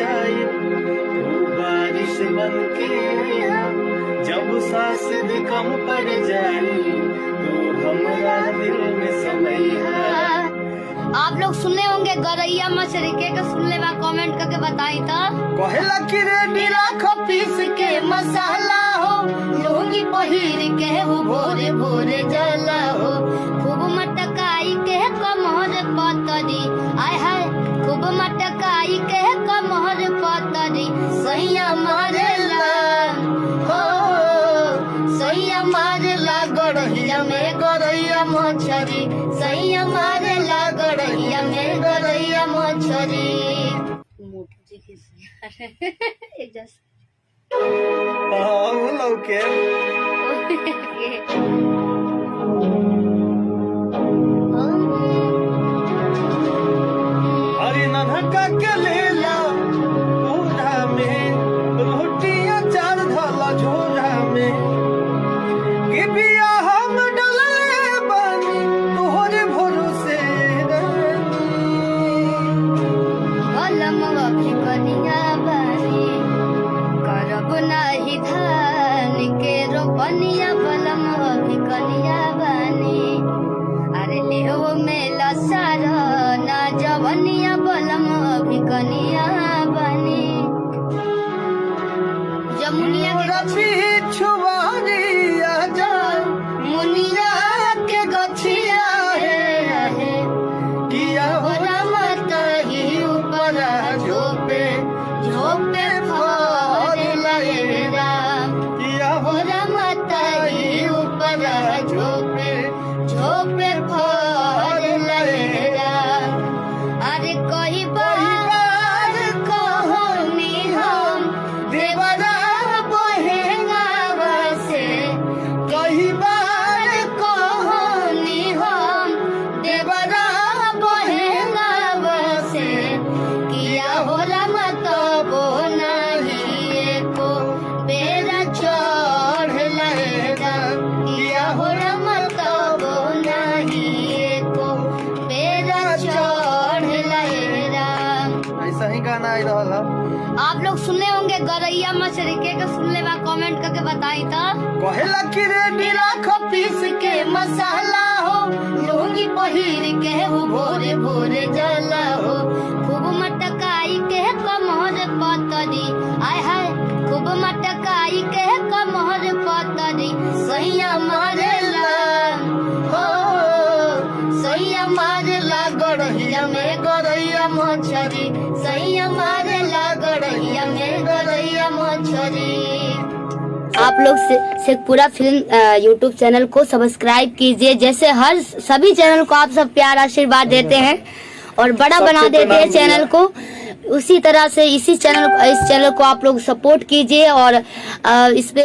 जाए, तू बारिश बन के जब सांस भी कम पड़ जाए, तू हमारा दिल में समैया। आप लोग सुनने होंगे गौरैया मछली के सुनने में कमेंट करके बताई तो। कहला कि रेडी राखो पीस के मसाला हो, लुंगी पहिर के हो भोरे भोरे जला हो, खूब मटकाई के कमर पतरी, आय हाय खूब मटकाई के कमर पतरी, सैया मारेला हो सैया मारेला गौरैया में गौरैया मछली, सैया मारेला गौरैया में गौरैया मछली। एक जैसे लौके अरे नन्हका के लेला ओढ़ा में, रोटियां चार धला झोरा में, कि बिया हम डलले बानी तोहरे भरोसे कलमवा भी कनिया बानी, करब नाही धान के रोपनिया, कलमवा भी कनिया बानी, अरे लेहो मेला सारा ना जवनिया, बलमवा भी कनिया बानी। जमुनिया के रफी छुवारी आजा, मुनिया के गछिया है, किया हो रमता ही ऊपर झोपे झोपे फल लगेरा, किया हो रमता ही ऊपर झोपे झोपे फल लगेरा। अरे कई बार कहनी हम देवरा बहेंगावा से, कई बार कहनी हम देवरा बहेंगावा से, किया हो रमत बो नहीं एको बेरा चढ़ लगेगा, किया हो रमत बो नहीं एको बेरा चढ़ लगेगा। ऐसा ही गाना आई रहा। आप लोग सुनने होंगे गौरैया मछली के सुनने में कमेंट करके बताई तो। कहला कि रेडी राखो पीस के मसाला हो, लुंगी पहिर के हो भोरे भोरे जला हो, खूब मटकाई के कमर पतरी, आय हाय खूब मटकाई के कमर पतरी, सैया मारेला हो सैया मारेला गौरैया में गौरैया मछली, सैया मारेला गौरैया में गौरैया मछली। आप लोग शेखपुरा फिल्म यूट्यूब चैनल को सब्सक्राइब कीजिए, जैसे हर सभी चैनल को आप सब प्यार आशीर्वाद देते हैं और बड़ा बना देते हैं चैनल को, उसी तरह से इस चैनल को आप लोग सपोर्ट कीजिए और इस पे